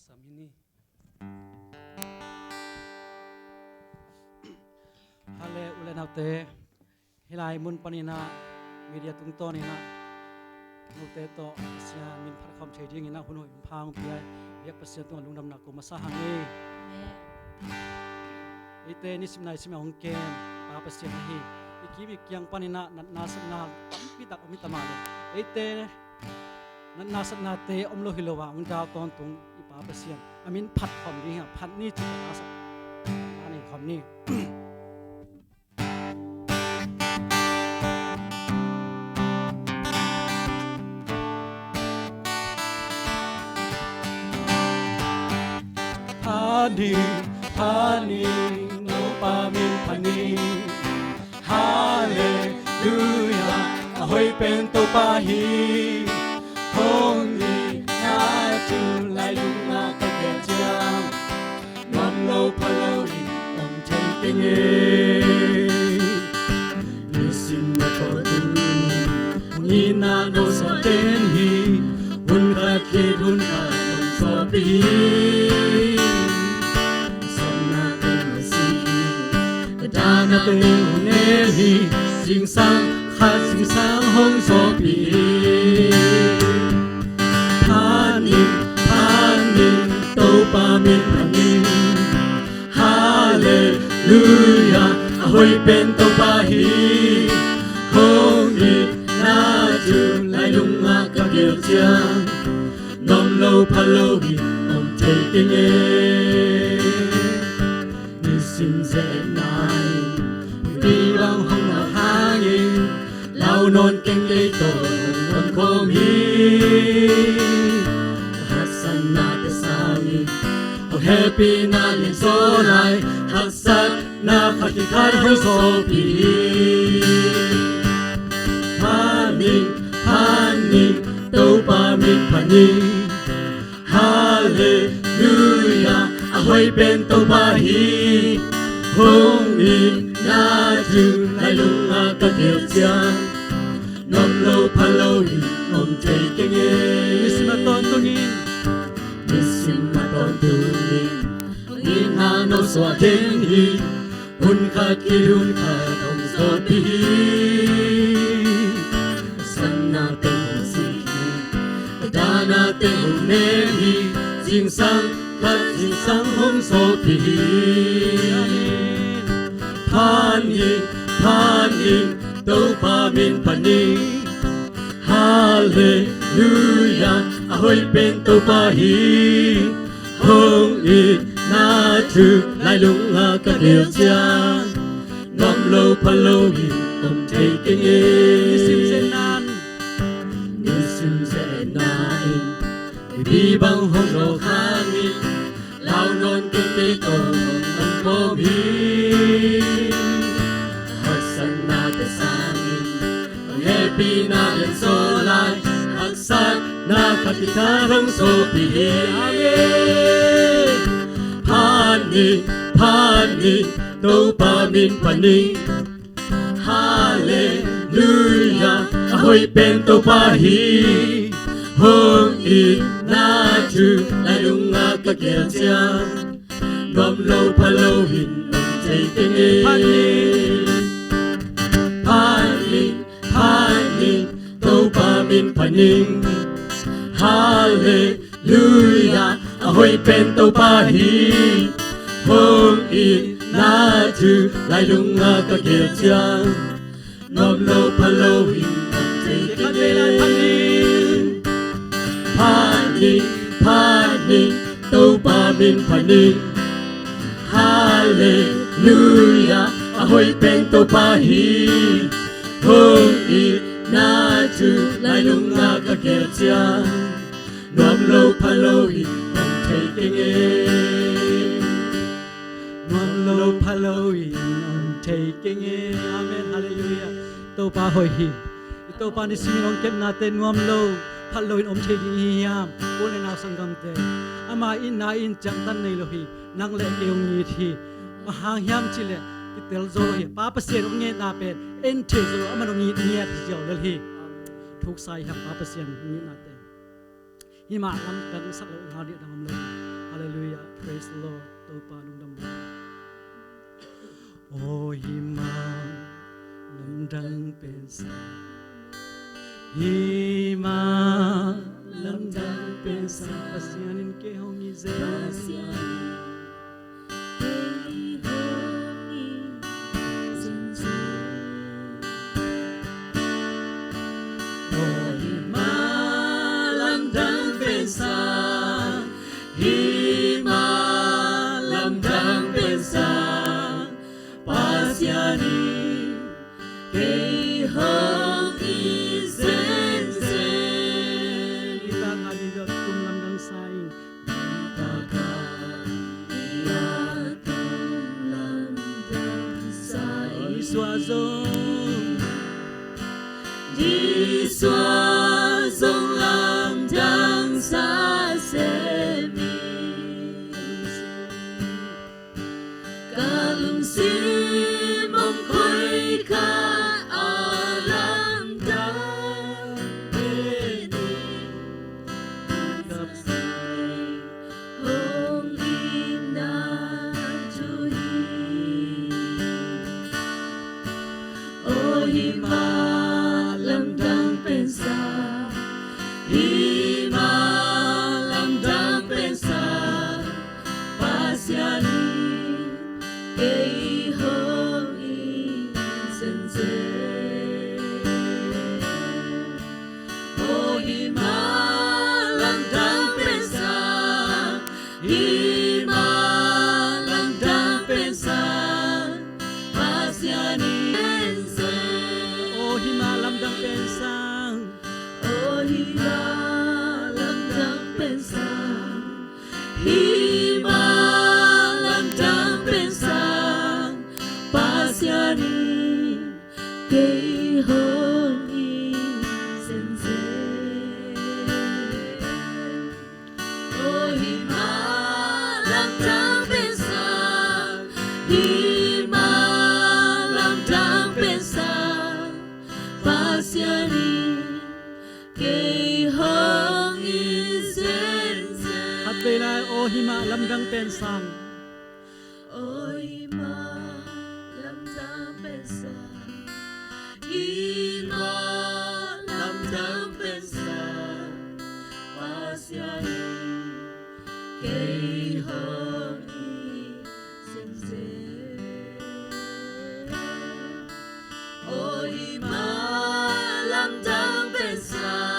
samini hale ulen haute hilai mun panina media tungto ni na nute to sia min phar khom theding ina hunoi phang pai yak pasya to lungdam na ko masahangi ite ni simnai sim hong kem pa pasya hi ikimi kyang panina na sana tampi tak mi tamale ite na sana te omlo hilowa ung daw ton tung ipa pasya amin phat khom ni ha phat ni chi na sa ani khom ni Hani no pamin pani Hallelujah ahoy pento pahi Hong ni na tu lai lung na ka ke chiang Nam lo palo ni om chen ting e Nisim na to tu ni na no so ten hi Hun ka ke hun ka no so pi na te uneli sing sang hong so pi panin to pa min panin hallelujah ahoy pen to pa hi hong ni na ju lai lung a ka gel chiang nom lo phalo hi om thei ting e ni sim ze nai đi bằng hông nào hangin lao non keng lei to non kom hi hasan na te sangi oh happy na len so lai hasan na khati khar ho so pi hani to pa mi pani hallelujah ahoy ben to ba hi hong ni na tu lai lung a ka kiel chiang nom lo phalo hi om thei keng e nisim a ton tungin in ha no so ten hi hun kha ki hun kha dom so pi san na te si da na te ne hi jing sang hong so pi Panin to pa min pani hallelujah ahoy pen to pa hi hong i na tu lai lung a ka kiel chiang nom lo phalo hi om thei keng e nisim ze nan bi bang hong lo khangin lao non keng te to om kom hi happy na len so lai hasan na katika rong so pi amen pani to pa min pani hallelujah ahoy pen to pa hi hong i na tu lai lung a ka kiel chiang nom lo phalo hin om thei keng e Panin to pa min panin hallelujah ahoy pen to pa hi hong i na tu lai lung a ka kiel chiang nom lo phalo hi om thei keng e panin to pa min panin hallelujah ahoy pen to pa hi hong i na tu lai lung a ka kiel chiang nom lo phalo hi om thei keng e nom lo phalo hi om thei keng e amen hallelujah to pa hoi hi to pa ni sim long kem na te nom lo phalo om thei di hiam ko le na sangam te ama in na in chang tan nei lo hi nang le keung ni thi ma hang hiam chi le tel zo hi pa pasien ong nge na pe en the zo aman ong ni ya thi jo le hi thuk sai ham pa pasien ni na te hi ma lam kan sak lo ha di dang lo Hallelujah. Praise the Lord. Tô pa nung dam. O himang lamdang pensa. Himang lamdang pensa. Pasianin ke hong izen. Đi xóa dòng làm đang xa xe mi cả lùng xí mong khói khá ở làm đang bên đi gặp gì hông im na chú hi ô hi ma hima lamdang pensang ôi mà lamdang pensang hima lamdang pensang Pasian kay hong isense ôi mà lamdang pensang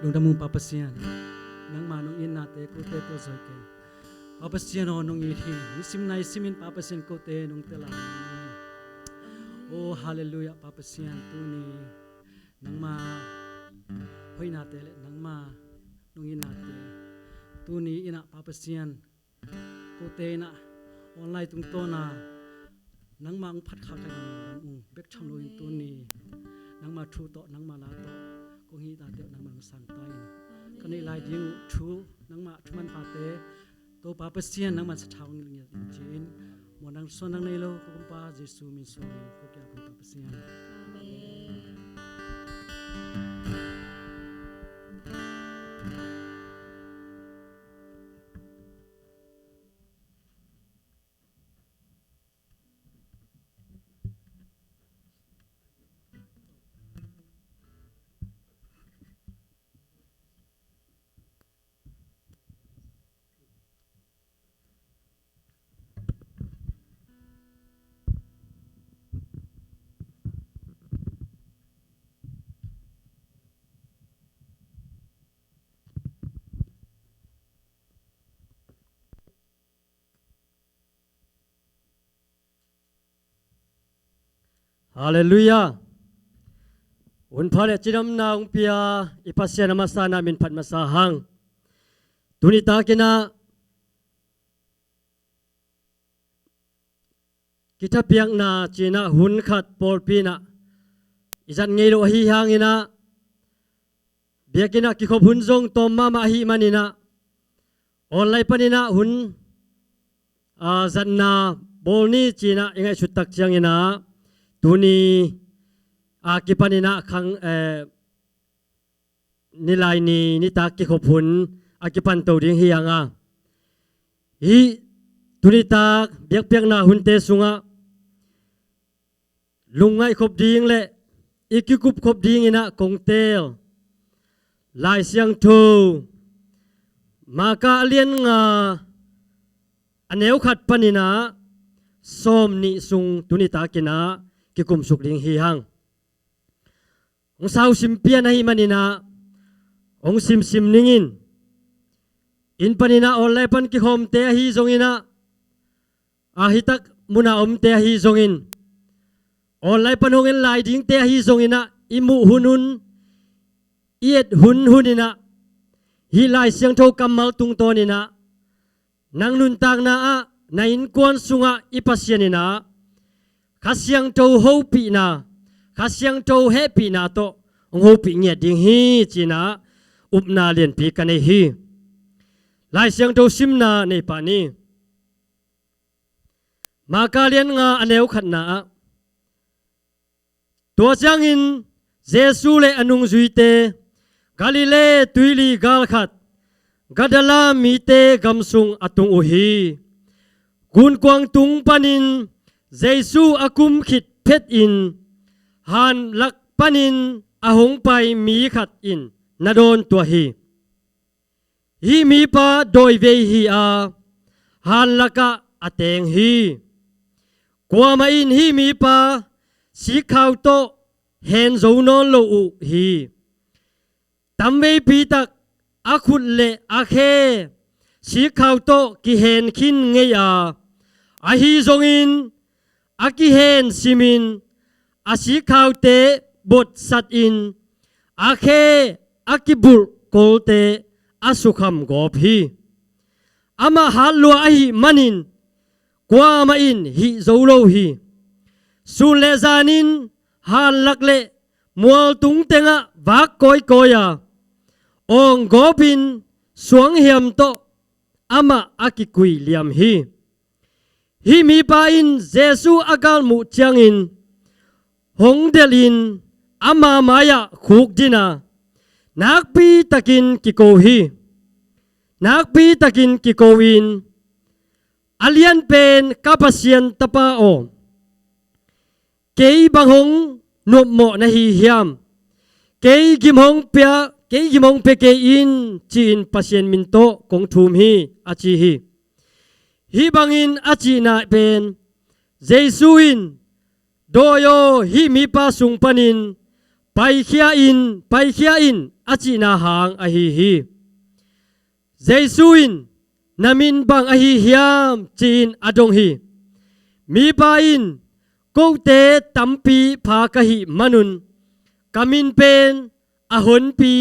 Nung damong papasian nang manong in nate ko te to zoy ke papasian ho nung ihi isim na isimin papasian ko te nung tela oh hallelujah papasian tuni nang ma hoy nate le nang ma nung in nate tuni ina papasian ko te na online tung to na nang ma ang phat kha ka nang bek cham lo in tuni nang ma thu to nang ma la to kung hi ta teo nang mang sang tay kanai lai ding thu nang ma thuman pa te to pa pasian nang man sa thawng ling jin mo nang so nang nei lo ko pa jesu min so ko kya ko pa pasian amen. Hallelujah. Unpale chidam na umpia ipasya na masana min pat masahang. Tunita kina kita piang na china hun khat polpina. Izan ngelo hi hangina. Biakina kikop hunzong tom mama hi manina. Online panina hun zanna bolni china ingai chutak chiang ina tuni kipanina khang nilai ni ta ki khopun akipan to ding hianga hi tuni ta biak na hunte sunga lungai khop ding le ikikup khop ding ina kongtel lai siang thu maka alien nga aneu khat panina som ni sung tuni ta kina kikum suk ding hi hang ong sau simpian hi manina ong sim ningin in panina online pan ki hom te hi zongina hitak muna te hi zongin online pan hongin lai ding te hi zongina imu hunun iet hunina hi lai siang tho kamal tung tonina nang nun tang na na in kwan sunga ipasianina khasyang tho hopi na khasyang tho happy na to hopi nge ding hi china upna lian pi kanei hi lai siang tho simna nei pa ni maka lian nga aneu khat na to chang in jesu le anung zuite galile tuili gal khat gadala mi te gamsung atung uhi gun kwang tung panin jesu akum khit phet in han lak panin ahong pai mi khat in nadon tua hi mi pa doi ve hi han laka ateng hi kwa ma in hi mi pa si khau to hen zo non lo u hi tam ve pi tak akhut le akhe si khau to ki hen khin nge hi zongin aki hen simin asi khau te bot sat in akhe akibul kolte asukham gop hi ama halwa hi manin kwa ma in hi zo lo hi sun le zanin han lak le mual tung tenga vak koi koya ong gobin suang hiam to ama akikui liam hi mi pa in jesu agal mu chiang in hong delin ama maya khuk dina nak pi takin kiko hi nak pi takin kiko in alian pen kapasian tapa o kei bang hong nop mo na hi hiam kei gim hong pe ke in chin pasien min to kong thum hi achi hi bangin achi na pen jesu in doyo hi mi pa sung panin pai khia in achi na hang hi jesu in namin bang hiam chin adong hi mi pa in ko te tampi pha ka hi manun kamin pen ahon pi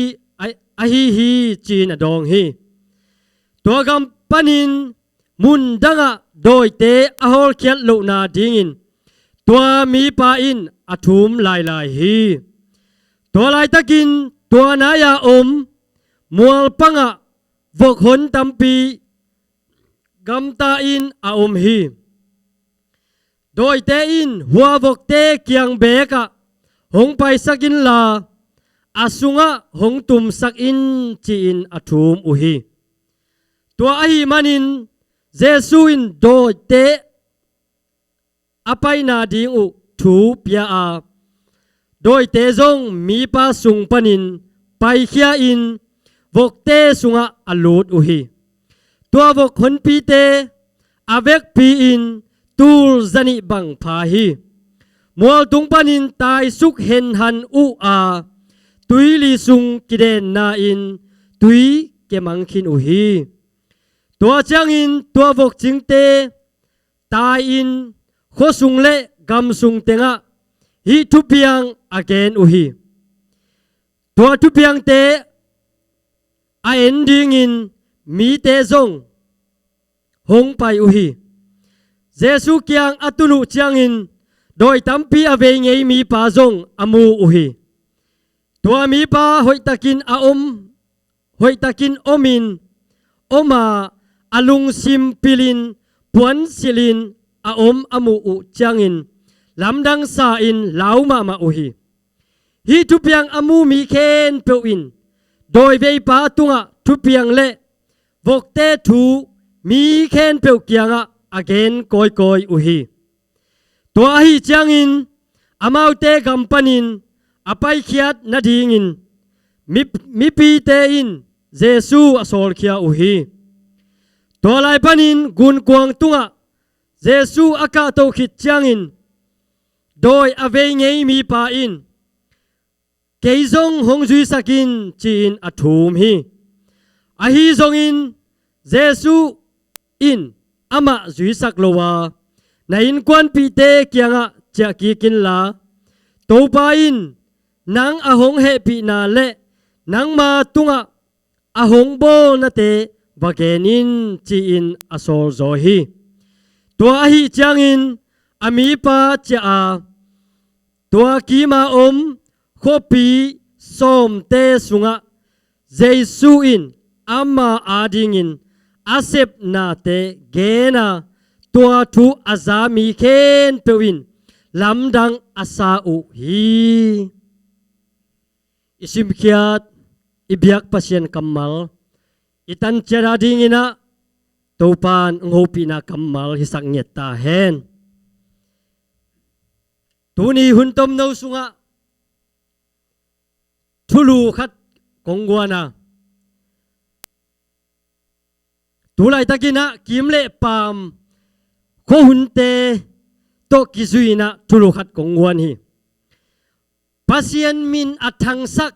hi chin adong hi to gam panin mun danga doi te ahol khiat lo na dingin tua mi pa in athum lai hi tua lai takin tua na ya mual panga vok hon tampi gam ta in hi doi te in hua vok te kiang beka hong pai sakin la asunga hong tum sak in chin athum hi tua hi manin jesu in doi te apai na ding thu pia doi te zong mi pa sung panin pai khia in vok te sunga alut hi tua vok hon pi te avek pi in tul zani bang pha hi mual tung panin tai suk hen han tui li sung kiden na in tui kemang khin hi tua chang in tua vok ching te tai in kho sung le gam sung tenga hi thu piang again hi tua thu piang te ending in mi te zong hong pai hi jesu kyang atunu chiang in doi tampi ave ngei mi pa zong amu hi tua mi pa hoi takin omin oma alung sim pilin puan silin aom amu u changin lamdang sa in lauma ma uhi hi tupiang amu mi khen pewin doi vei pa tunga tupiang le vokte thu mi khen pew kianga again koi koi uhi to hi changin amaute gampanin apai khiat na dingin mi pi te in Jesu asol khia uhi to lai panin gun kuang tunga Jesu aka to khit changin doi ave ngei mi pa in keizong hong zui sakin chin athum hi a hi zong in Jesu in ama zui sak lowa na in kwan pi te kianga cha ki kin la to pa in nang ahong he pi na le nang ma tunga ahong bo na te vagenin chi in asol zo hi tua hi changin ami pa cha a tua ki ma khopi som te sunga Jesu in ama adingin asep na te gena tua thu azami khen pewin lamdang asa u hi isim khiat ibyak pasien kamal itan chera dingina topan ngopi na kamal hisak nyeta hen tuni huntom no sunga thulu khat kongwana tulai takina kimle pam kho hunte to kizuina thulu khat kongwan hi Pasian min athangsak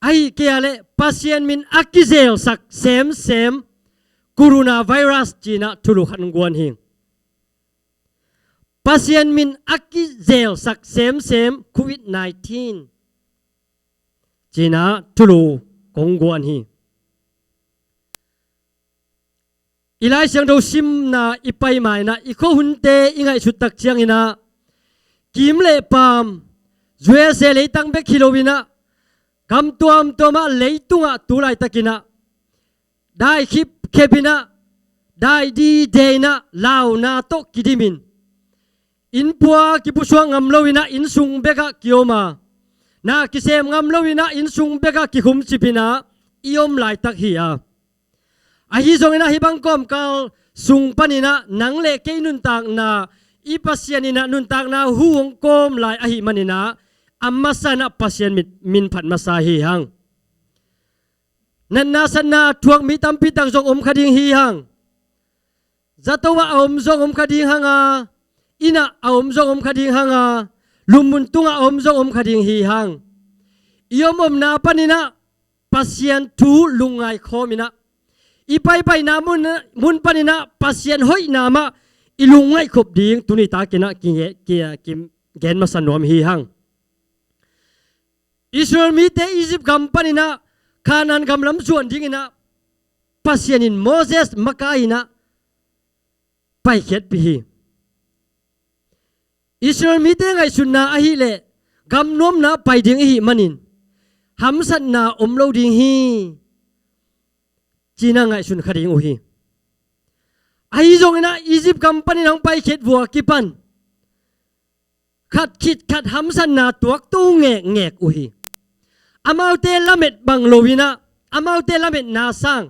ai kiale Pasian min akizel sak sem coronavirus china thulu khat ngwan hi Pasian min akizel sak sem Covid-19 china thulu kongwan hi ilai siang do sim na ipai mai na ikho hunte ingai chutak chiang ina kim le pam zue se le tang be kilowina kam tuam toma leitunga tulai takina dai khip khebina dai di deina lau na to kidimin in pua ki puswa ngam lowina in sung beka kioma na kisem ngam lowina in sung beka ki khum chipina iom lai tak hi a ahi zongina hibang kom kal sung panina nang le ke nun tak na ipasianina nun tak na huong kom lai ahi manina ammasana pasien min phat masahi hang nan na sanna thuak mi tampi tang zong khading hi hang zatowa zong khading hanga ina zong khading hanga lumun tunga zong khading hi hang iom na panina pasien thu lungai khomina ipai na mun panina pasien hoi nama ilungai khop ding tuni ta kina kim gen masanom hi hang Israel mi te Egypt kampanina kanan gamlam zuan dingina Pasianin Moses makaina pai khet pi Israel mi te ngai sunna ahi le gam nom na pai ding hi manin hamsat na omlo ding hi china ngai sun khading u hi ai zongina Egypt company nang pai khet bua kipan khat khit khat hamsan na tuak tu ngek u hi amaute lamet bang lowina amaute lamet na sang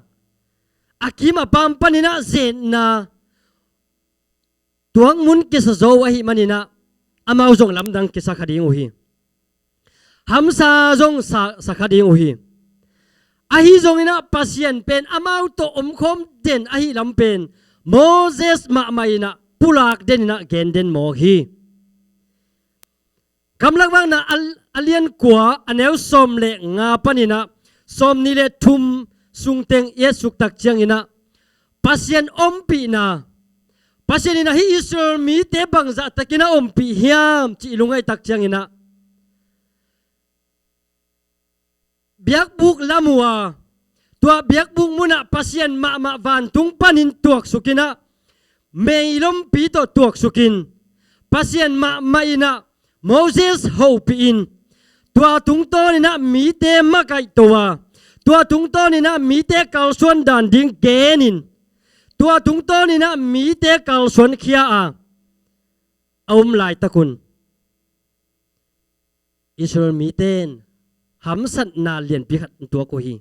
akima pam panina zen na tuang mun kisa zo wa hi manina amau zong lamdang kisa khading u hi hamsa zong sa khading u hi ahi zongina Pasian pen amau to omkhom den ahi lampen Moses ma maina pulak denina genden mo hi kamlak wang na alian kwa aneu som le nga panina som ni le thum sungteng ye suktak chiang ina Pasian ompi na Pasian ina hi Israel mi te bangza takina ompi hiam chi lungai tak chiang ina biak buk lamua tua biak buk muna Pasian ma van tung panin tuak sukina meilom pi to tuak sukin Pasian ma ina Moses ho pi in tua tung to ni na mi te makai towa tua tung to ni na mi te kal suan dan ding genin ตัวตุงโตนี่นะมีเตะกัลส่วนเขียเอาหลายตะกุนอิสราเอลมีเต้นหำสันนาเลียนพิขัดตัวกูฮี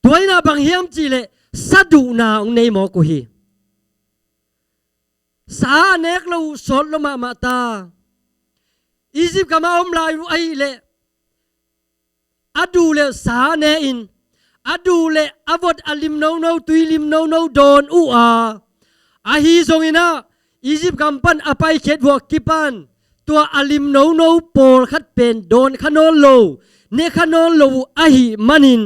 ตัวน่ะบางเฮียมจีเลสะดุนาองในหมอกูฮีสาเนกเราสดลมาตาอียิปต์ก็มาอมลายไอเลอดูเลสาเนอินอดูเลอวดอลิมโนโนตุยลิมโนโนโดนอาฮีทรงอินะอียิปต์กำปั้นอภัยเขตวัวกิปันตัวอลิมโนโนโปลคัดเป็นโดนขนอนโลเนขนอนโลอาฮีมันิน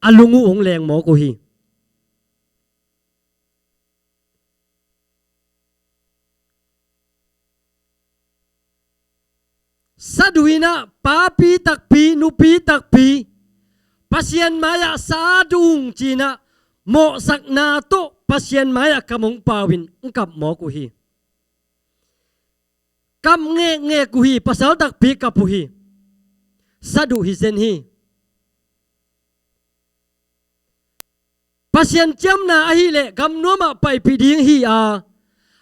อลุงูองแรงหมอกูฮีสะดุยนะปาปีตักปีนุปีตักปีPasian maya sadung Cina mo sakna to pasian maya kamong pawin engkap mo kuhi kam nge kuhi pasal tak pi kapuhi sadu hisen hi pasian jam na ahi le gam noma pai piding hi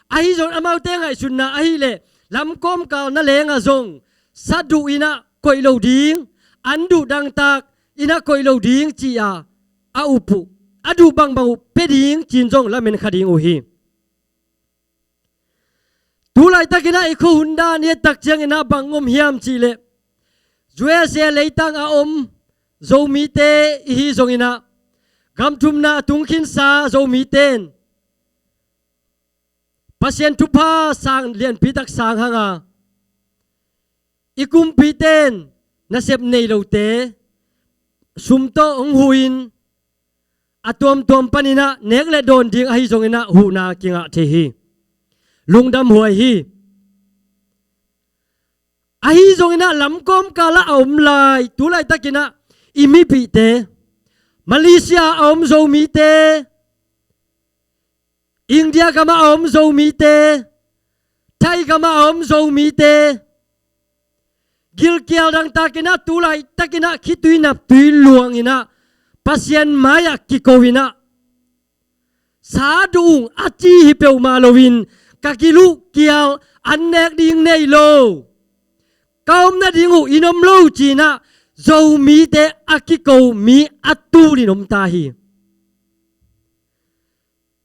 ahi zon amau tengai sunna ahi le lam kom kal na lenga zong sadu ina koi lo ding andu dang tak ina koi lo ding chi a upu adu bang bang peding chin jong la men khading uhi tulai takina ikhu hunda ni tak chang ina bangom hiam chi le jwe se leitang a zo mi te hi zong ina gam thum na tung khin sa zo mi ten pasien thupa sang lian pi tak sang hanga ikum pi ten na sep nei lo te sumto ong huin atom tom panina nekle don ding ahi zongina hu na kinga the hi lungdam huai hi ahi zongina lamkom kala om lai tulai takina imi pi te Malaysia om zo mi te India kama om zo mi te Thai kama om zo mi te Gilkial dang takina tulai takina kitui nap tui luang ina pasian maya kikowina sadung aci hipeu malowin kakilu kial anek ding nei lo kaum na dingu inom lo Cina zo mi te akiko mi atu dinom tahi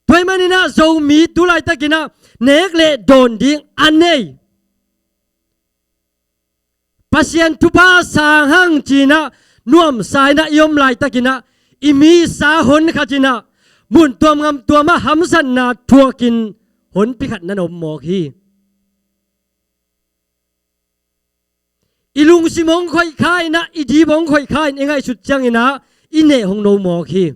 toy manina zo mi tulai takina nekle don ding anei Pasian tupa sanghang Cina nuam sai na yom lai takina imi sa hon khachina mun tuam ngam tuama hamsan na thuakin hon pikhat nanom mok hi ilung simong khoi khai na idi bong khoi khai engai sut chang ina ine hong no mok hi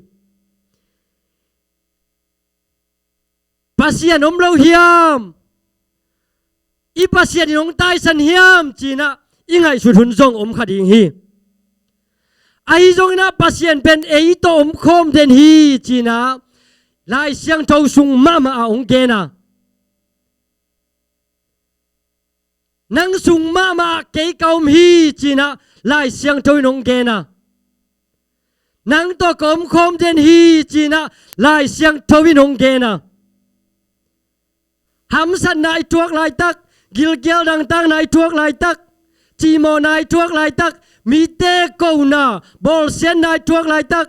Pasian om lo hiam i pasian nong tai san hiam Cina ingai sut hun zong khading hi ai zong na pasien ben ei to khom den hi Cina lai siang thau sung mama a ong gena nang sung mama ke kaum hi Cina lai siang thau nong gena nang to kom khom den hi Cina lai siang thau nong gena ham san nai tuak lai tak gil gel dang tang nai tuak lai tak chi mo nai tuak lai tak mi te ko na bol sen nai tuak lai tak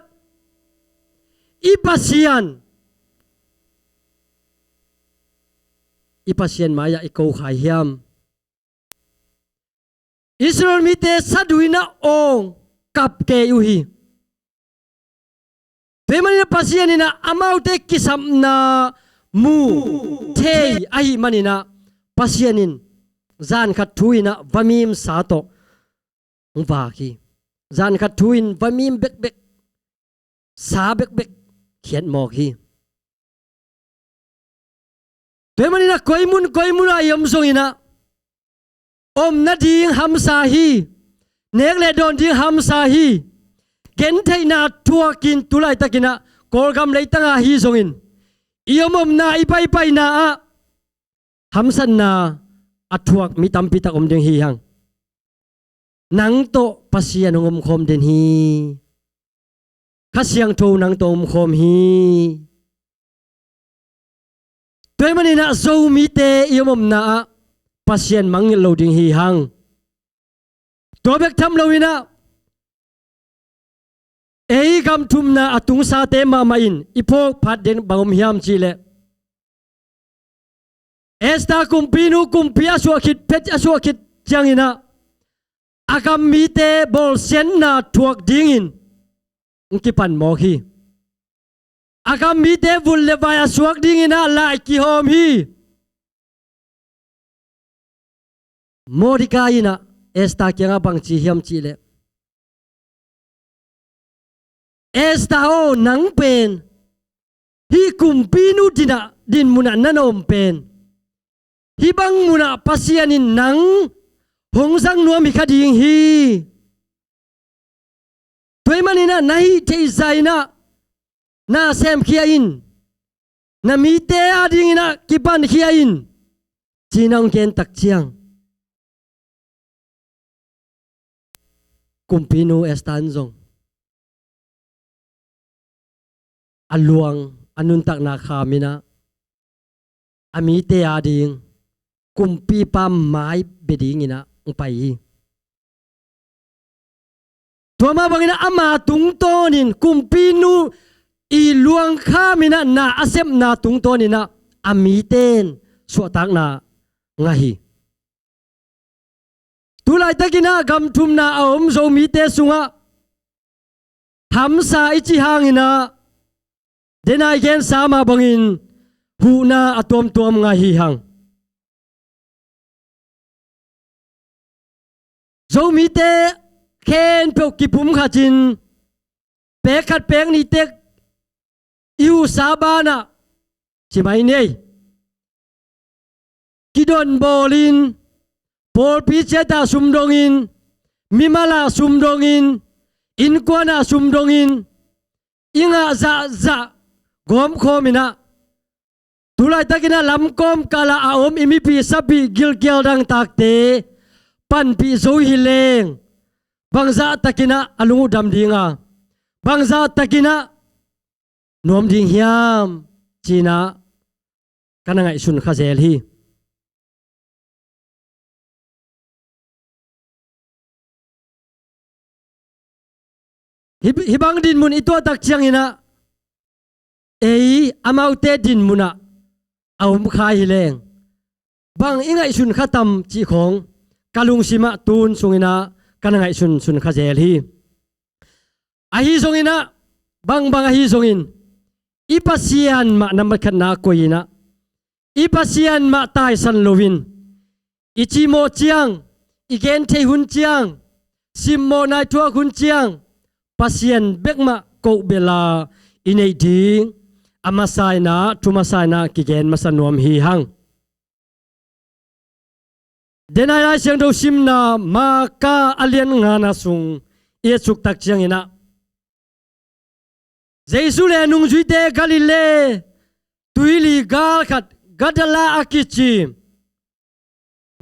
i pasian maya i ko khai hiam Israel mi te saduina ong kap ke yu hi pemani pasian ina amau te kisam na mu te ai manina pasianin zan khat thuina vamim sa to va ki zan khat thuin vamim bek bek sa bek bek khian mo ki pemani na koimun ayom songina om na ding ham sa hi nek le don ding ham sa hi gen thaina thua kin tulai takina kolgam leitanga hi songin iom om na ipai pai na ham san na athuak mi tampi tak om ding hi hang nang to pasian ngom khom den hi khasiang tho nang to om khom hi Tuay manina zo mi te iomom na Pasian mangil loading hi hang. Tobek tham lowina. Ei gam thum na atung sa te ma in ipok phat den bangom hiam chile. Esta kumpinu kumpia suakit pet asuakit jangina. Agam mi te bol sen na tuak dingin. Ngkipan mo hi. Agam mi te vul levaya suak dingina lai ki hom hi. Mordikaina esta kianga bang chi hiam chile. Esta o nang pen. Hi kumpinu dina din muna nanom pen. Hi bang muna pasianin nang hong sang nuam hi kading hi. Tuay manina nahi te zaina na sem kia in. Na mi te ading ina kipan kia in. Chinang ken tak chiang. Kumpinu estanzong. Aluang anun tak na khamina. Ami te ading. Kumpi pa mai beding ina pai. Tuama bangina ama tungtonin kumpinu iluang khamina na asem na tungtonina amiten suatak na ngahi. Tulay takina gam thum na aom zo mite sunga. Hamsa ichi hangina. Denai gen sama bangin hu na atom tom ngahi hang. Zo mite ken pok kipum khatin pekat pek ni tek iu sabana chimai nei kidon bolin pol picheta sumdongin mimala sumdongin inkwana sumdongin inga za gom khomina tulai takina lamkom kala aom imipi sapi gilgel dang takte pan pi zo hileng bangza takina alungu dam dinga bangza takina nom ding hiam china kanangai sun khazel hi hibang din mun ito tak chiang ina ei amaute din muna aum khai hileng bang ingai sun khatam chi khong kalung sima tun sungina kanangai sun khazel hi ahi sungina bang ahi sungin ipasian ma namat na koina ipasian ma tai san lovin ichimo chiang igen the hun chiang simmo nai thua hun chiang pasian bekma ko bela inei ding amasai na tumasai na kigen masanom hi hang denai lai siang do simna maka alien ngana sung e chuk tak chiang ina Jesu le nung juite galile tuili gal khat gadala akichi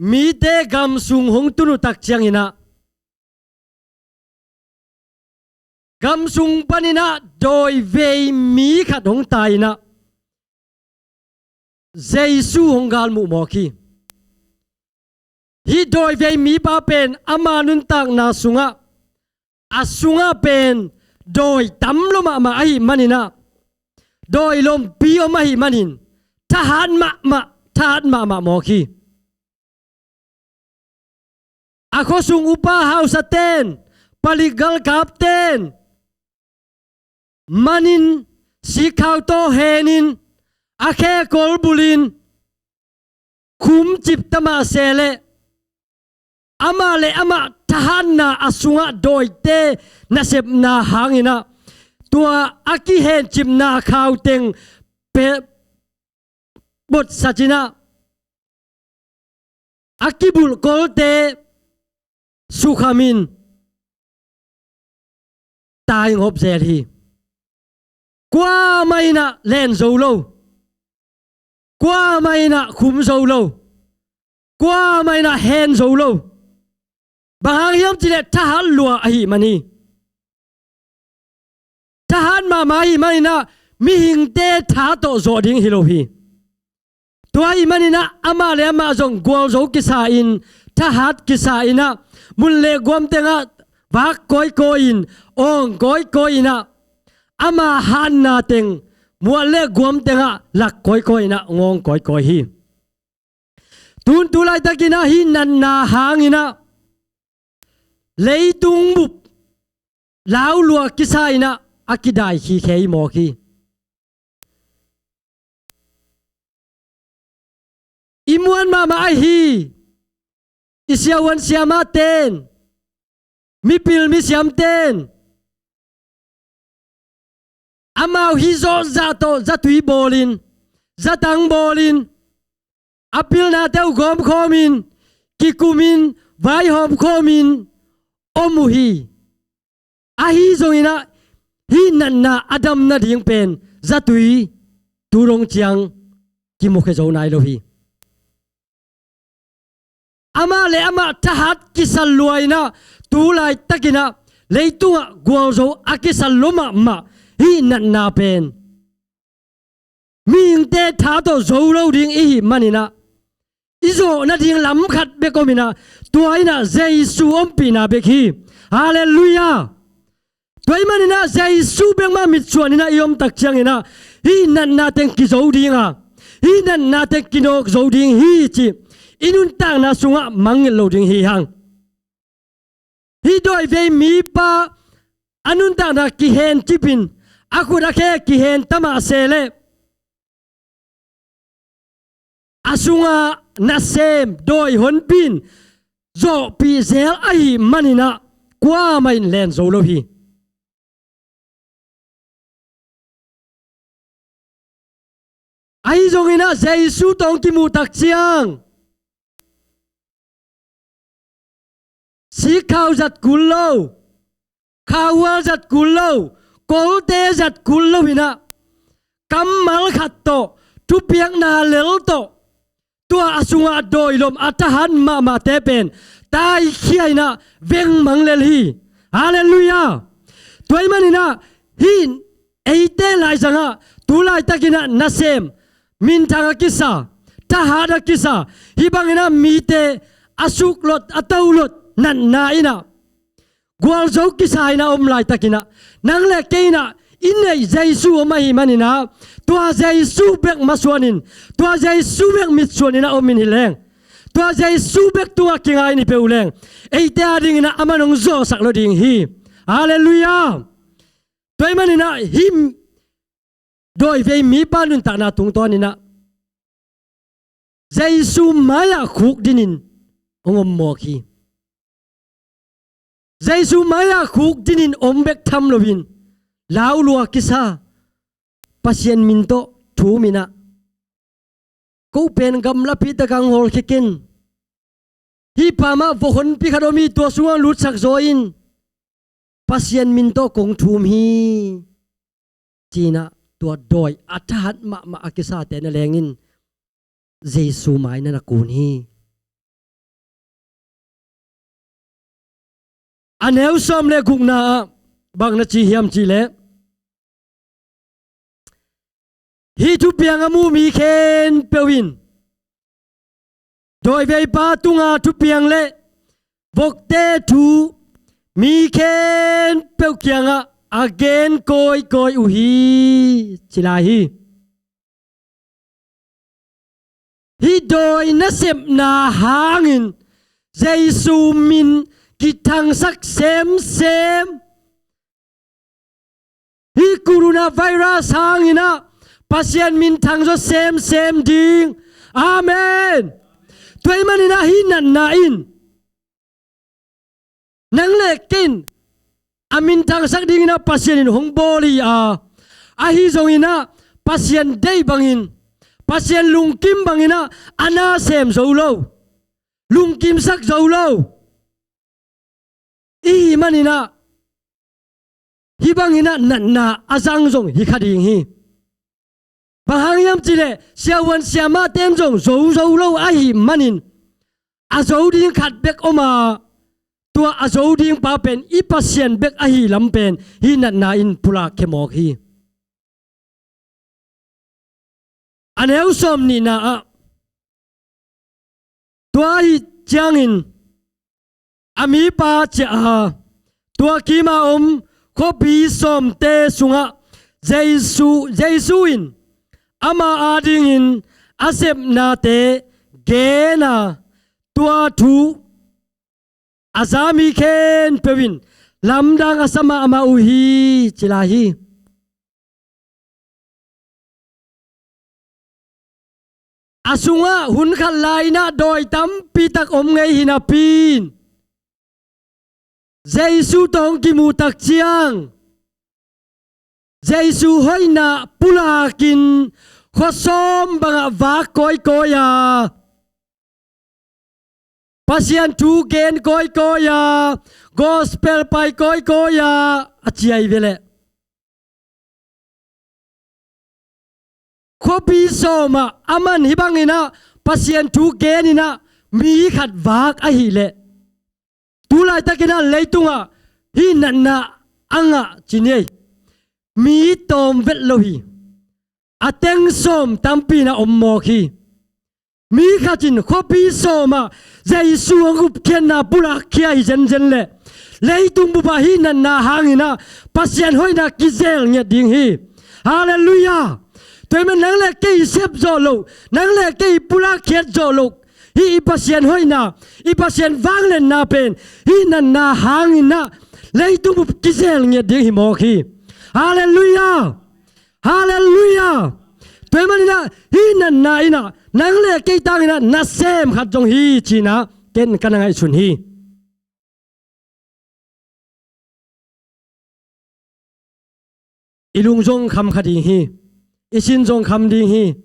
mi te gam sung hong tunu tak chiang ina gam sung panina doi vei mi khat hong tai na Jesu hong gal mu mo ki hi doi vei mi pa pen ama nun tak na sunga asunga pen doi tam loma ma ai manina doi lom pi o mai manin tahan ma mo ki ako sung upa house ten paligal kapten manin sikhaw to henin akhe kolbulin khum chip tama sele ama tahan na asunga doite nasep na hangina tua aki hen chip na khawteng pe bot sachina akibul kolte sukhamin tai ngop zel hi qua maina len zo lo qua maina khum zo lo qua maina hen zo lo bahang hiam chile tahan lua ahi mani tahan ma mai mai na mi hing te tha to zo ding hi lo hi tua imanina ama le ama zong gwal zo kisa in thahat kisa ina mulle gwam tenga vak koi in ong koi ina ama han na teng muale gwam tenga lak koi ina ngong koi hi tun tulai takina hi nan na hangina leitung bup lau lua kisa ina akidai hi khei mo ki imuan mama ai hi isiawan siama ten mi pil mi siam ten amau hi zo za to za tui bolin za tang bolin apil na teu gom khomin kikumin vai hom khomin omuhi ahi zongina hi nanna adam na ding pen za tui turong chiang ki mukhe zo nai lo hi ama le ama thahat kisal luaina tu lai takina leitunga gwalzo akisal loma ma hi nanna pen ming te tha to zo lo ding i manina izo na ding lam khat be komina tuaina jesu ompina be khi hallelujah toy manina jesu be ma mit chuanina iom tak changina hi nanna teng ki zo dinga hi nanna teng kinok zo ding hi chi inun tang na sunga mangil lo ding hi hang hi doi ve mi pa anun tang na ki hen chipin aku da ke ki hen tama sele asunga na sem doi hon pin zo pi zel ai manina kwa main len zo lo hi ai zongina jesu tong ki mu tak chiang si khao zat kullo khawa zat kullo kolte zat kullo hina kamal khat to tu piang na lel to tua asunga doilom atahan ma te pen tai khiaina veng manglel hi hallelujah toy manina hin eite lai janga tulai takina nasem min thanga kisa tahada kisa hibangina mite asuk lot ataulot nan na ina gwal zo kisa ina lai takina nangle keina inai jesu mai manina tua jesu bek maswanin tua jesu bek mitsuanina omin hileng tua jesu bek tua kingai ni peuleng eite ading na amanong zo saklo ding hi hallelujah toy manina him doi ve mi panun ta na tung tonina jesu maya khuk dinin ongom mo khi jesu maya khuk dinin ombek tham lovin lau lua kisa Pasian minto thu mina ko pen gam la pi ta kang hol khikin hi pama vohon pi khadomi to sunga lut sak zoin Pasian minto kong thum hi china to doi athat ma akisa te na lengin jesu mai na kun hi aneu som le gungna bang na chi hiam chi le hi thu piang amu mi khen pewin doi vei pa tunga thu piang le vok te thu mi khen pew kianga again koi u hi chila hi doi na sep na hangin jesu min ki thangsak sem hi coronavirus hangina Pasian min thang zo sem ding amen toy manina hi nan na in nang lekin amin thang sak ding na Pasian in hong boli a hi zongina Pasian dei bangin Pasian lungkim bangina ana sem zo lo lungkim sak zo lo i manina hi bangina nan na azang zong hi khading hi bahang yam chile siawan siama tem jong zo lo ai manin azo ding khat bek oma tua azo ding pa pen i Pasian bek ai lam pen hi na in pula khemok hi aneu som ni na ตัวเจียงอินอามีปาเจอาตัวกีมาขบีสมเตสุงะเจซูอินอามาอาดิงอินอาเซบนาเตเกนาตัวทูอาซามิเคนเปวินลำดังอาสมาอามาอุฮีจิลาฮีอาสุงะหุนขันลายนะโดยตั้มปีตักไงหินาปีนเจซูตองกิมูตักเจียงเจซูห้อยนาปุลากินขอซ้อมบังวากกอยยาPasian tu gen koi ya gospel pai koi ya achiai vele khopi soma aman hibangina pasian tu genina mi khat wak a hi le tulai takina leitunga hi nanna anga chinei mi tom vet lohi ateng som tampi na ommo khi mi khatin khopi soma jaisu ngup khenna pula khia hi jen le leitung bu ba hi nan na hangina pasian hoina kizel nge ding hi hallelujah toy man nang le ke sep zo lo nang le ke pula khet zo lo hi pasian hoina i pasian wang len na pen hi nan na hangina leitung bu kizel nge ding hi mo khi hallelujah hallelujah toy man na hi nan na ina nang le ke tang ina na sem khat jong hi china ken kanangai chun hi ilung jong kham khading hi isin jong kham ding hi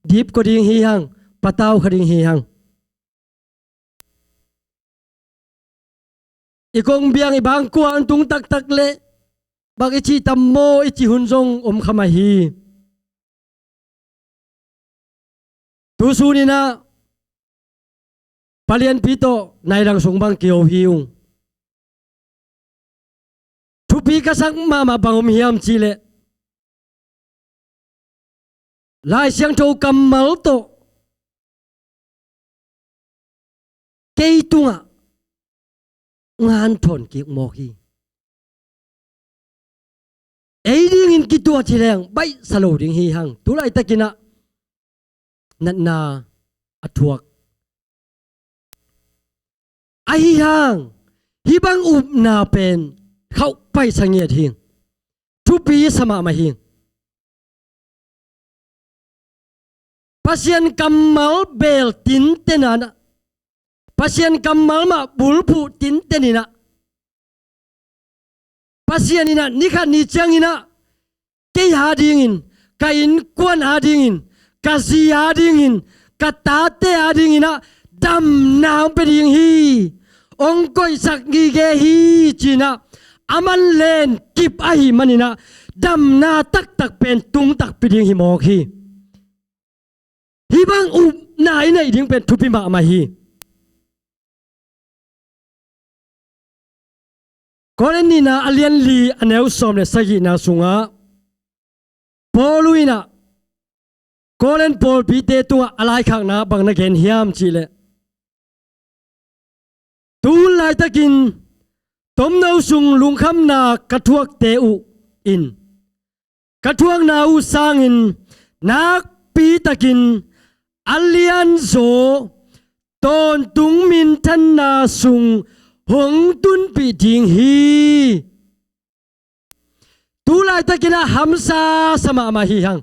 deep ko ding hi hang pataw khading hi hang ikong biang ibang ko ang tung tak le bag ichi tammo ichi hun jong khama hi tu su ni na palian pito nai rang sung bang kiau hiung thu pi ka sang ma bangom hiam chi le lai siang thâu kamal to kei tunga ngan thon ki mo hi ei ding in ki tua chi leng bai salo ding hi hang tu lai takina nat na athuak ai hang hi bang up na pen khau pai sangiat hing thu pi sama ma hing Pasian kamal bel tin tenana Pasian kamal ma bulpu tin tenina Pasian ina nikhat ni changina ke hadingin kain kwan hadingin kasi hadingin katate hadingina dam na peding hi ongkoi sak gi ge hi china aman len kip ahi manina dam na tak pen tung tak peding hi mo hi hi bang up nai nei ding pen thupi ma ma hi koleni na alian li aneu som le sagi na sunga poluina kolen pol pi te tunga alai khak na bang na gen hiam chi le tu lai takin tom nau sung lung kham na kathuak te u in kathuak na u sang in nak pi takin alian zo ton tung min than na sung hong tun pi ding hi tu lai takina hamsa sama ma hi hang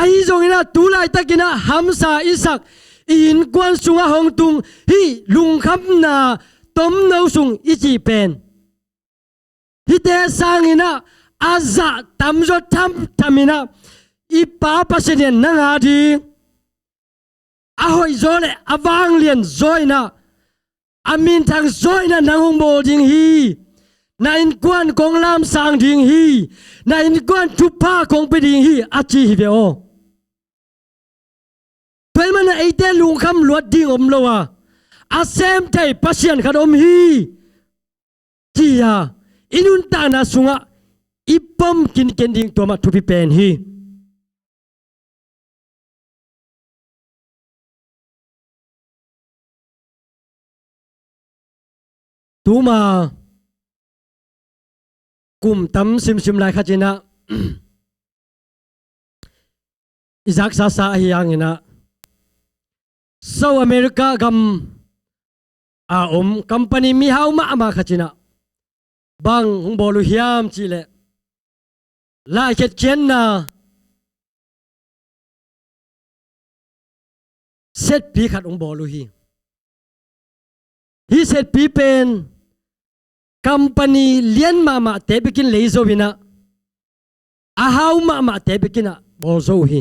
ai zongina tu lai takina hamsa isak in kwan sunga hong tung hi lung kham na tom nau sung ichi pen hi te sangina aza tamzo tamina ipa pasien nanga di ahoi zole awang lian zoina amin thang zoina nangong bol ding hi na in kwan kong lam sang ding hi na in kwan chupa kong pe ding hi achi hi ve o toy man ai te lung kham luat ding lowa a sem thai pasien khat hi chia inun ta na sunga ipam kin ding to ma thupi pen hi ตูมากลุ่มตำซิมลายขจินะอิจักซาซาฮิยังนะเซาอเมริกากำคัมปานีมีฮาวมาขจินะบังหงบอลุฮิยามจีเลลาเข็ดเขียนนะเซตปีขัดองบอลุฮีเซตปีเป็นคัมปานีเลียนมาเตะไปกินเลยโซวินะอาฮาวมาเตะไปกินบอลโซฮี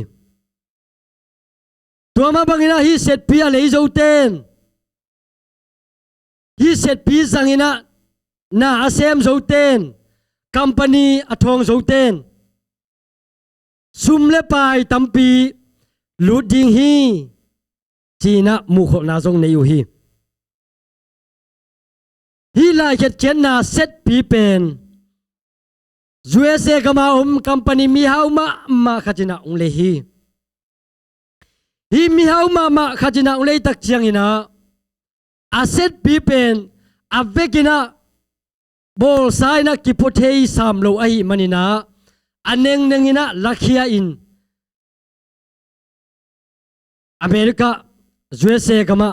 ตัวมาบังอินะฮีเซตปีเลยโซเตนฮีเซตปีสังอินะน่าอาเซมโซเตนคัมปานีอทองโซเตนซุมเลปายตัมปีลูดดิงฮีจีนะมุขนาซงในอยู่ฮีลายเข็ดเชนนาเซตปีเป็นจูเอเซกมาคัมปานีมีฮาวมาขจินะองเลฮีมีฮาวมาขจินะองเลตักเจียงอินะอาเซตปีเป็นอาเวกินะบอลไซนะกิโปเทยสามโลไอมันินะอันเนงอินะลักเฮียอินอเมริกาจูเอเซกมา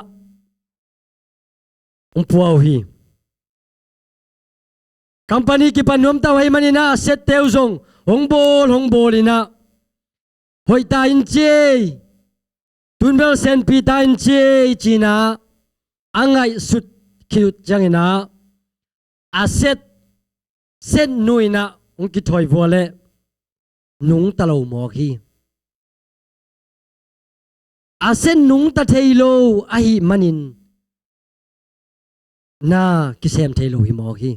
ปัวฮีคัมปานีกิปันนวมตาวให้มันนะเซตเตวซงหงบอลนะหอยตาอินเจตุนเบลเซนปีตาอินเจจีนะอังไงสุดคิวจังนะอาเซตนุยนะองกิถอยวัวเล่นุงตะโลหมอกีอาเซตนุงตะเทโลไอมันินนากิเซมเทโลหิหมอกี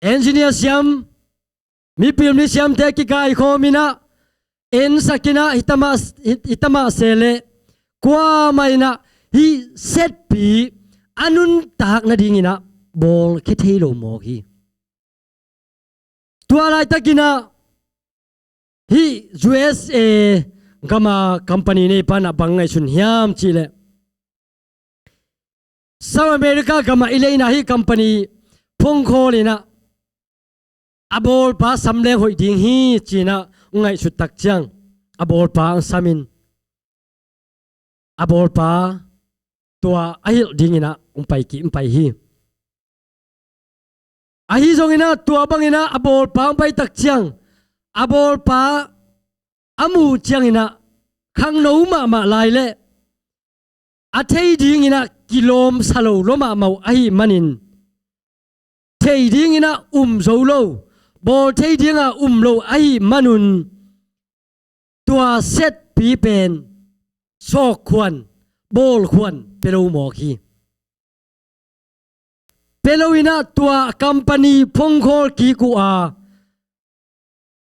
เอนจิเนียร์เซียมมีพิมพ์เซียมเทกิกายโคมินะเอ็นสักินะฮิตมาเซเลกว่าไม่นะฮิเซตปีอันุนตากนาดิงินะบอลคิดให้โลโมกีตัวอะไรตะกินะฮิ USA กามาคัมปานีในปานะบังไงสุนยามจีเลเซาอเมริกากามาอิเลนะฮิคัมปานีพงโคลีนะอบอลป้าสำเร็จหอยดิ้งฮีจีน่ะไงสุดตักจังอบอลป้าสามินอบอลป้าตัวไอ้ดิ้งนะไปกิไปฮีไอ้จงนะตัวบังนะอบอลป้าไปตักจังอบอลป้าอามูจังนะขังโนมาลายเล่อาเทดิ้งนะกิโลมสโลลมาเมาไอ้มันินเทดิ้งนะโซโลบอลเทดิ้งโลไอ้มันุนตัวเซตปีเป็นโซควันบอลควันเปโลหมอกีเปโลวินะตัวคัมปานีพงโคกีกู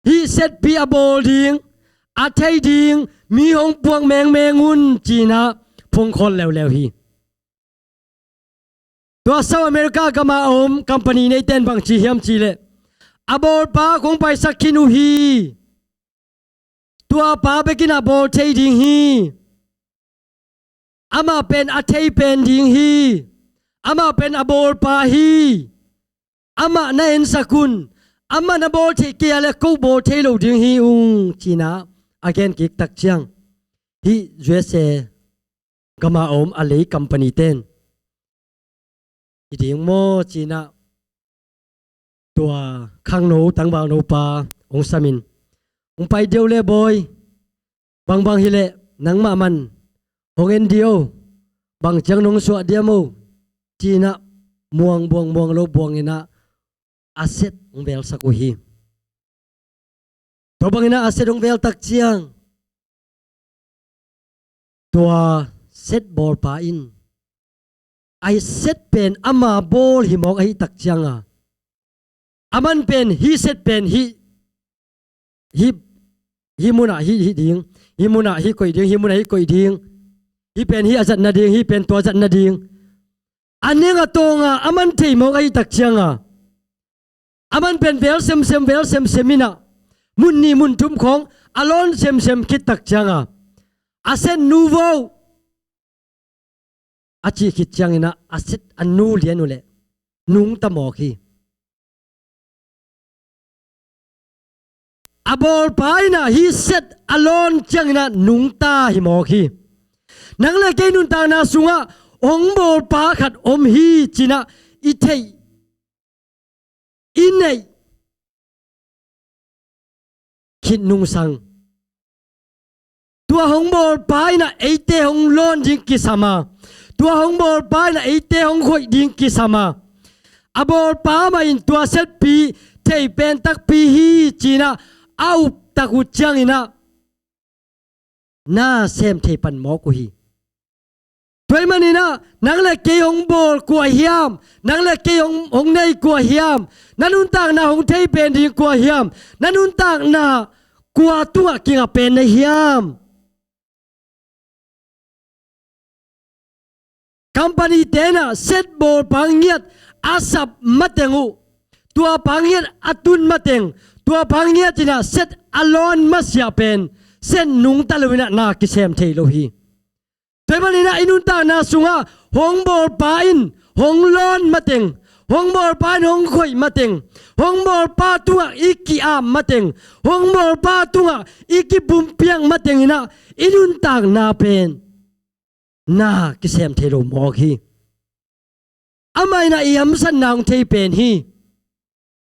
ฮีเซตปีบอลดิ้งอาเทดิ้งมีหงปวงแมงุนจีนะพงโคแล้วฮีตัวเซาอเมริกากามาคัมปานีในเต้นบางจีเฮียมจีเลอบอลป้าคงไปสักคินูฮีตัวป้าไปกินบอลเทดิงฮีอามาเป็นอาเทเป็นดิงฮีอามาเป็นอบอลป้าฮีอามาในเอ็นสกุลอามานาบอลเทเกียและกูบอลเทโลดิงฮีจีน่าอาเกนกิกตักจังฮียูเอสเอกามาอะไรคัมปานีเต้นอีดิงโมจีน่าตัวข้างโนตั้งบางโนปาองสามินไปเดียวเลยบอยบางฮิเลนังมามันหงเอ็นเดียวบางจังนงสวดเดียมูจีน่ะม่วงโลบวงอินะอาเซตองเบลสักุฮีตัวบางอินะอาเซตองเบลตักเจียงตัวเซตบอลปาอินไอเซตเป็นอามาบอลหิมอกไอตักเจียงอามันเป็นฮีเซตเป็นฮีมุนะฮีดิ้งฮีมุนะฮีกอยดิ้งฮีมุนะฮีกอยดิ้งฮีเป็นฮีอาจัดนาดิ้งฮีเป็นตัวจัดนาดิ้งอันนี้ก็ตรงอามันที่มองไอ้ตักเชียงอามันเป็นเวลเซมมินะมุนนี่มุนทุ่มของอารอนเซมคิดตักเชียง aset nouveau achi khit chang ina aset anu lian ule nung ta mo khi abol paina hi set alone chang ina nung ta hi mo khi nang le ke nun ta na sunga ong bol pa khat om hi china i thei in nei khit nung sang tua hong bol pai na eite hong lon ding ki sama tua hong bol pai na eite hong khoi ding ki sama abol pa ma in tua set pi thei pen tak pi hi china au taku chang ina na sem thei pan mo ku hi toy manina nang le ke hong bol kwa hiam nang le ke hong nei kwa hiam nanun tak na hong thei pen ding kwa hiam nanun tak na kwa tua kinga pen na hiam company tena set bol pangiat asap matengu tua pangiat atun mateng tua pangiat tina set alon masya pen sen nung talawina na kisem thei lo hi temanina inun ta na sunga hong bol pa in hong lon mateng hong bol pa hong khoi mateng hong bol pa tua iki am mateng hong bol pa tua iki bumpiang mateng ina inun ta na pen na kisem thei lo mo hi amai na iam san naung thei pen hi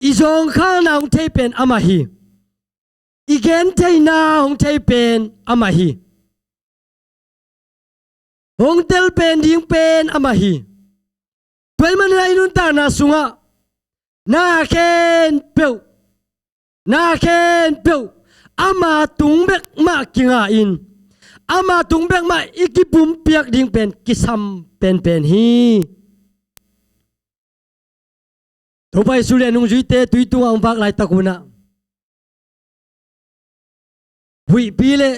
izong kha naung thei pen ama hi igen thei na hong thei pen ama hi hong tel pen ding pen ama hi toy man na inun ta na sunga na ken peu ama tung bek ma kinga in ama tung bek ma ikipum piak ding pen kisam pen hi to pai su le nung jui te tui tu ang bak lai takuna hui pi le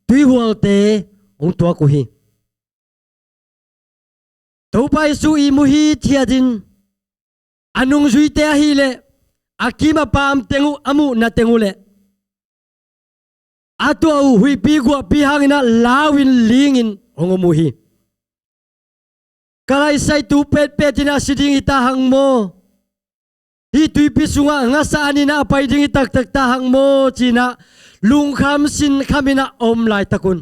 tui hual te ong tua ku hi to pai su i mu hi thiadin anung jui te hi le akima pam tengu amu na tengu le ato hui pi gua pi hangina lawin lingin ongomu hi kalai sai tu pet petina siding ita hang mo hi tui pi sunga nga sa anina pai ding tak tak ta hang mo china lung kham sin khamina om lai takun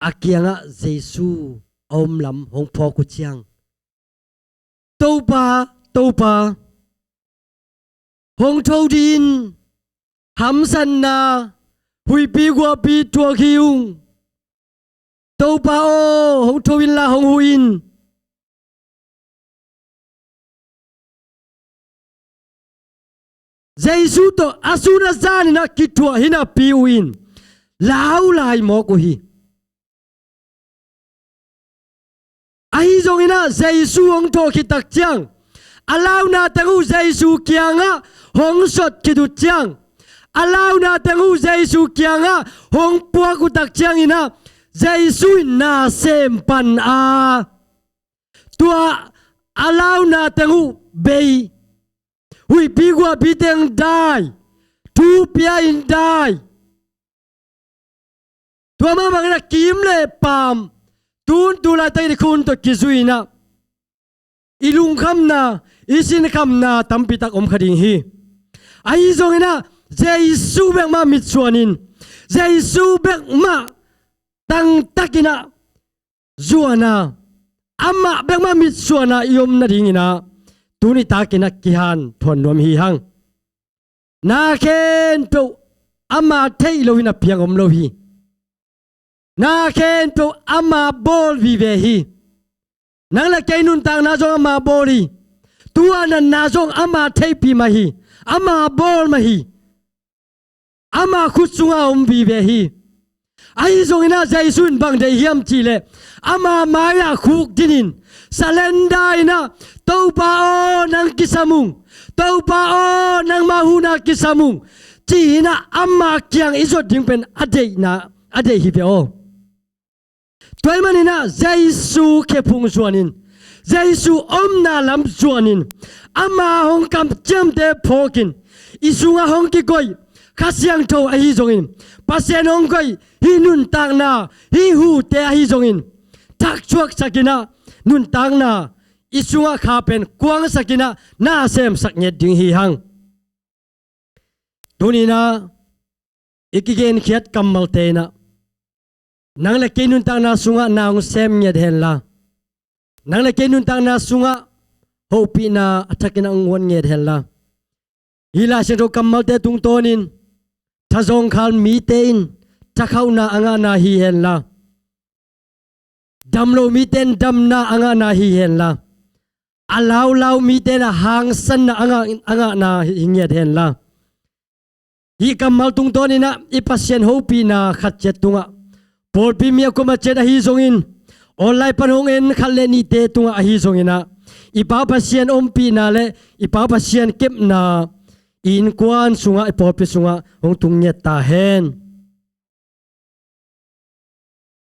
akianga jesu om lam hong pho ku chiang topa hong thâu din ham san na hui pi gua pi tua khiung topa o hong thowin la hong huin jesu to asuna zani na kitua hina pi uin lau lai mo ku hi ai zong ina jesu hong tho ki tak chiang alau na tangu jesu kianga hong sot ki du chiang alau na tangu jesu kianga hong pua ku tak chiang ina jesu na sem pan a tua alau na tangu bei hui pi gua pi teng dai tu pia in dai tua ma bang na kim le pam tun tu la tai khun to kizuina ilung kham na isin kham na tampi tak om khading hi ai zong ina jesu bek ma mit suanin jesu bek ma tang takina zuana amma bek ma mit suana yom na dingina tuni takina kihan thon nom hi hang na ken to amma thei loina piang om lo hi na ken to ama bol vi ve hi nang la kai nun tang na zong ama boli tua na zong ama thei pi ma hi ama bol ma hi ama khusunga vi ve hi ai zong ina jaisun bang de hiam chi le ama maya khuk dinin salenda ina to pa o nang kisamung to pa o nang mahuna kisamung chi na ama kyang izot ding pen ade hi ve o toy manina jesu ke phung suanin jesu om na lam suanin ama hong kam chem te phokin isunga hong ki koi khasiang tho a hi zongin pasien ong koi hi nun tang na hi hu te a hi zongin thak chuak sakina nun tang na isunga kha pen kuang sakina na sem sak nge ding hi hang tunina ikigen khiat kamal te na nang le kenun tang na sunga naung sem nge den la nang le kenun tang na sunga hopi na athakina ngwan nge den la hila se ro kamal te tung tonin thazong khal mi te in thakau na anga na hi hen la damlo mi ten dam na anga na hi hen la alaw mi ten hang san na anga na hinget hen la hi kamal tung tonina ipasien hopi na khat chet tunga por pi mi ko ma chet hi zongin online panhong en khalle ni te tunga hi zongina ipa pasien ompi na le ipa pasien kep na in kwan sunga ipor pi sunga hong tung net ta hen